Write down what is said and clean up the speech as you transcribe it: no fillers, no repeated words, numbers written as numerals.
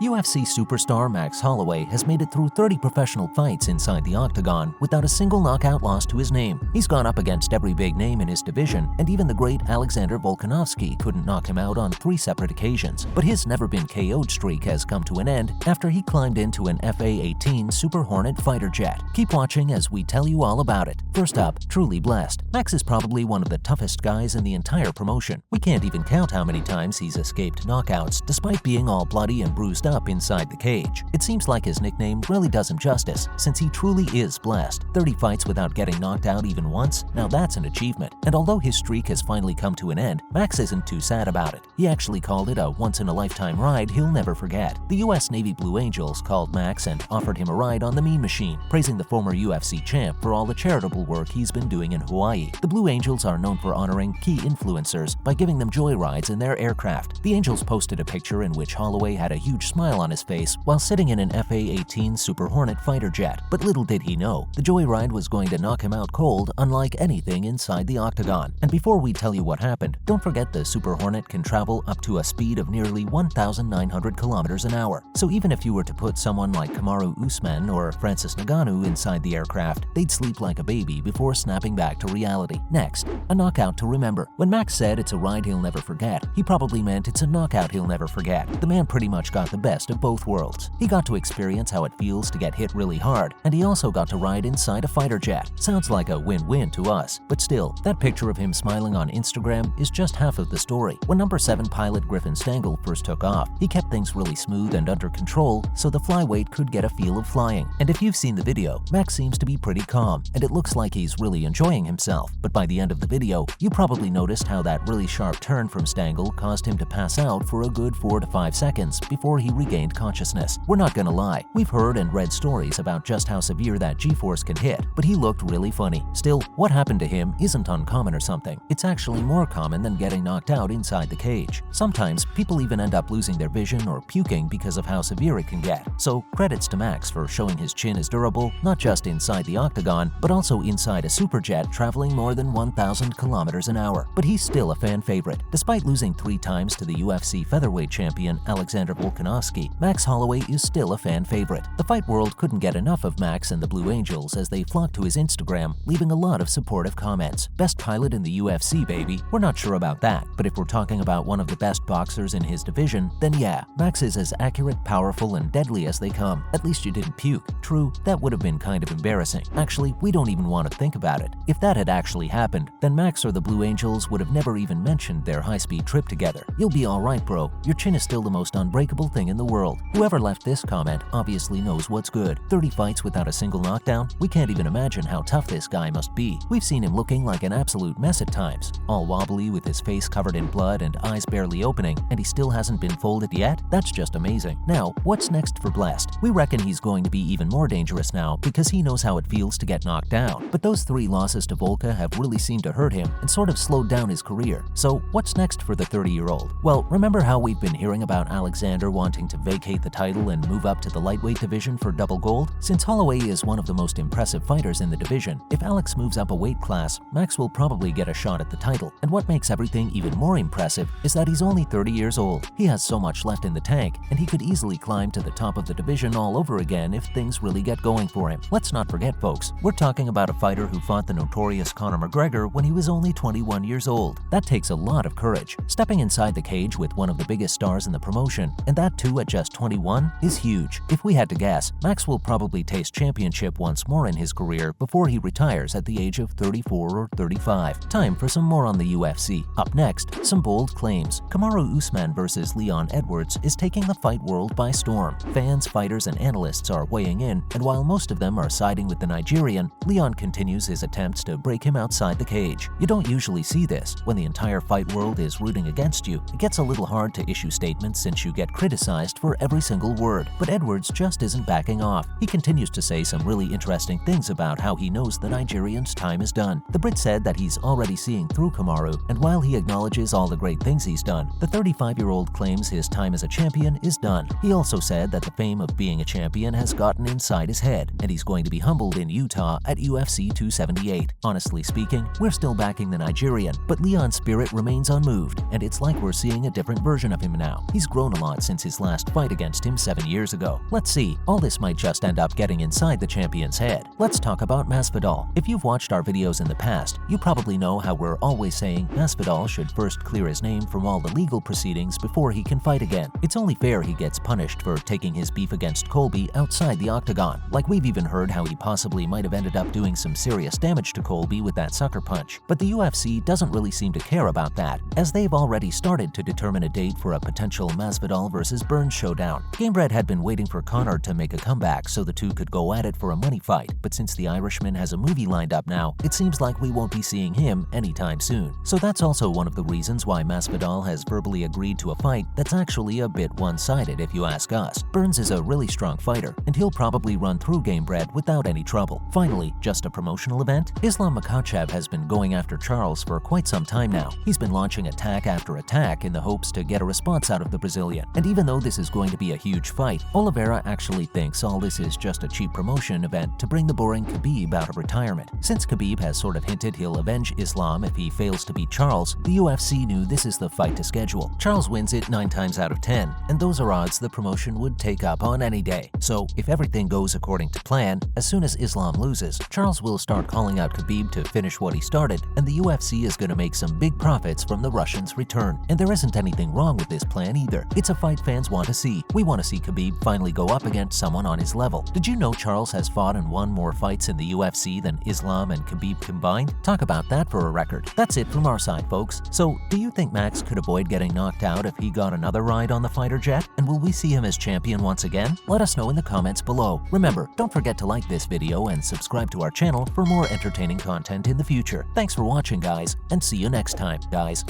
UFC superstar Max Holloway has made it through 30 professional fights inside the octagon without a single knockout loss to his name. He's gone up against every big name in his division, and even the great Alexander Volkanovski couldn't knock him out on 3 separate occasions. But his never-been KO'd streak has come to an end after he climbed into an FA-18 Super Hornet fighter jet. Keep watching as we tell you all about it. First up, truly blessed. Max is probably one of the toughest guys in the entire promotion. We can't even count how many times he's escaped knockouts despite being all bloody and bruised up inside the cage. It seems like his nickname really does him justice, since he truly is blessed. 30 fights without getting knocked out even once? Now that's an achievement. And although his streak has finally come to an end, Max isn't too sad about it. He actually called it a once-in-a-lifetime ride he'll never forget. The US Navy Blue Angels called Max and offered him a ride on the Mean Machine, praising the former UFC champ for all the charitable work he's been doing in Hawaii. The Blue Angels are known for honoring key influencers by giving them joyrides in their aircraft. The Angels posted a picture in which Holloway had a huge smile on his face while sitting in an FA-18 Super Hornet fighter jet. But little did he know, the joyride was going to knock him out cold unlike anything inside the octagon. And before we tell you what happened, don't forget the Super Hornet can travel up to a speed of nearly 1,900 kilometers an hour. So even if you were to put someone like Kamaru Usman or Francis Ngannou inside the aircraft, they'd sleep like a baby before snapping back to reality. Next, a knockout to remember. When Max said it's a ride he'll never forget, he probably meant it's a knockout he'll never forget. The man pretty much got the best of both worlds. He got to experience how it feels to get hit really hard, and he also got to ride inside a fighter jet. Sounds like a win-win to us, but still, that picture of him smiling on Instagram is just half of the story. When number 7 pilot Griffin Stengel first took off, he kept things really smooth and under control so the flyweight could get a feel of flying. And if you've seen the video, Max seems to be pretty calm, and it looks like he's really enjoying himself. But by the end of the video, you probably noticed how that really sharp turn from Stengel caused him to pass out for a good 4 to 5 seconds before he regained consciousness. We're not gonna lie, we've heard and read stories about just how severe that G-force can hit, but he looked really funny. Still, what happened to him isn't uncommon or something. It's actually more common than getting knocked out inside the cage. Sometimes, people even end up losing their vision or puking because of how severe it can get. So, credits to Max for showing his chin is durable, not just inside the octagon, but also inside a superjet traveling more than 1,000 kilometers an hour. But he's still a fan favorite. Despite losing 3 times to the UFC featherweight champion Alexander Volkanovski, Max Holloway is still a fan favorite. The fight world couldn't get enough of Max and the Blue Angels as they flocked to his Instagram, leaving a lot of supportive comments. Best pilot in the UFC, baby. We're not sure about that, but if we're talking about one of the best boxers in his division, then yeah, Max is as accurate, powerful, and deadly as they come. At least you didn't puke. True, that would have been kind of embarrassing. Actually, we don't even want to think about it. If that had actually happened, then Max or the Blue Angels would have never even mentioned their high-speed trip together. You'll be alright, bro. Your chin is still the most unbreakable thing in the world. Whoever left this comment obviously knows what's good. 30 fights without a single knockdown? We can't even imagine how tough this guy must be. We've seen him looking like an absolute mess at times, all wobbly with his face covered in blood and eyes barely opening, and he still hasn't been folded yet? That's just amazing. Now, what's next for Blessed? We reckon he's going to be even more dangerous now because he knows how it feels to get knocked down. But those 3 losses to Volka have really seemed to hurt him and sort of slowed down his career. So what's next for the 30-year-old? Well, remember how we've been hearing about Alexander wanting to vacate the title and move up to the lightweight division for double gold? Since Holloway is one of the most impressive fighters in the division, if Alex moves up a weight class, Max will probably get a shot at the title. And what makes everything even more impressive is that he's only 30 years old. He has so much left in the tank, and he could easily climb to the top of the division all over again if things really get going for him. Let's not forget, folks, we're talking about a fighter who fought the notorious Conor McGregor when he was only 21 years old. That takes a lot of courage. Stepping inside the cage with one of the biggest stars in the promotion, and that too at just 21, is huge. If we had to guess, Max will probably taste championship once more in his career before he retires at the age of 34 or 35. Time for some more on the UFC. Up next, some bold claims. Kamaru Usman versus Leon Edwards is taking the fight world by storm. Fans, fighters, and analysts are weighing in, and while most of them are siding with the Nigerian, Leon continues his attempts to break him outside the cage. You don't usually see this. When the entire fight world is rooting against you, it gets a little hard to issue statements since you get criticized for every single word. But Edwards just isn't backing off. He continues to say some really interesting things about how he knows the Nigerian's time is done. The Brit said that he's already seeing through Kamaru, and while he acknowledges all the great things he's done, the 35-year-old claims his time as a champion is done. He also said that the fame of being a champion has gotten inside his head, and he's going to be humbled in Utah at UFC 278. Honestly speaking, we're still backing the Nigerian, but Leon's spirit remains unmoved, and it's like we're seeing a different version of him now. He's grown a lot since his last fight against him 7 years ago. Let's see, all this might just end up getting inside the champion's head. Let's talk about Masvidal. If you've watched our videos in the past, you probably know how we're always saying Masvidal should first clear his name from all the legal proceedings before he can fight again. It's only fair he gets punished for taking his beef against Colby outside the octagon. Like, we've even heard how he possibly might have ended up doing some serious damage to Colby with that sucker punch. But the UFC doesn't really seem to care about that, as they've already started to determine a date for a potential Masvidal versus Burns showdown. Gamebred had been waiting for Conor to make a comeback so the two could go at it for a money fight, but since the Irishman has a movie lined up now, it seems like we won't be seeing him anytime soon. So that's also one of the reasons why Masvidal has verbally agreed to a fight that's actually a bit one-sided if you ask us. Burns is a really strong fighter, and he'll probably run through Gamebred without any trouble. Finally, just a promotional event? Islam Makhachev has been going after Charles for quite some time now. He's been launching attack after attack in the hopes to get a response out of the Brazilian. And even though this is going to be a huge fight, Oliveira actually thinks all this is just a cheap promotion event to bring the boring Khabib out of retirement. Since Khabib has sort of hinted he'll avenge Islam if he fails to beat Charles, the UFC knew this is the fight to schedule. Charles wins it 9 times out of 10, and those are odds the promotion would take up on any day. So if everything goes according to plan, as soon as Islam loses, Charles will start calling out Khabib to finish what he started, and the UFC is going to make some big profits from the Russian's return. And there isn't anything wrong with this plan either. It's a fight fans want to see. We want to see Khabib finally go up against someone on his level. Did you know Charles has fought and won more fights in the UFC than Islam and Khabib combined? Talk about that for a record. That's it from our side, folks. So, do you think Max could avoid getting knocked out if he got another ride on the fighter jet? And will we see him as champion once again? Let us know in the comments below. Remember, don't forget to like this video and subscribe to our channel for more entertaining content in the future. Thanks for watching, guys, and see you next time, guys.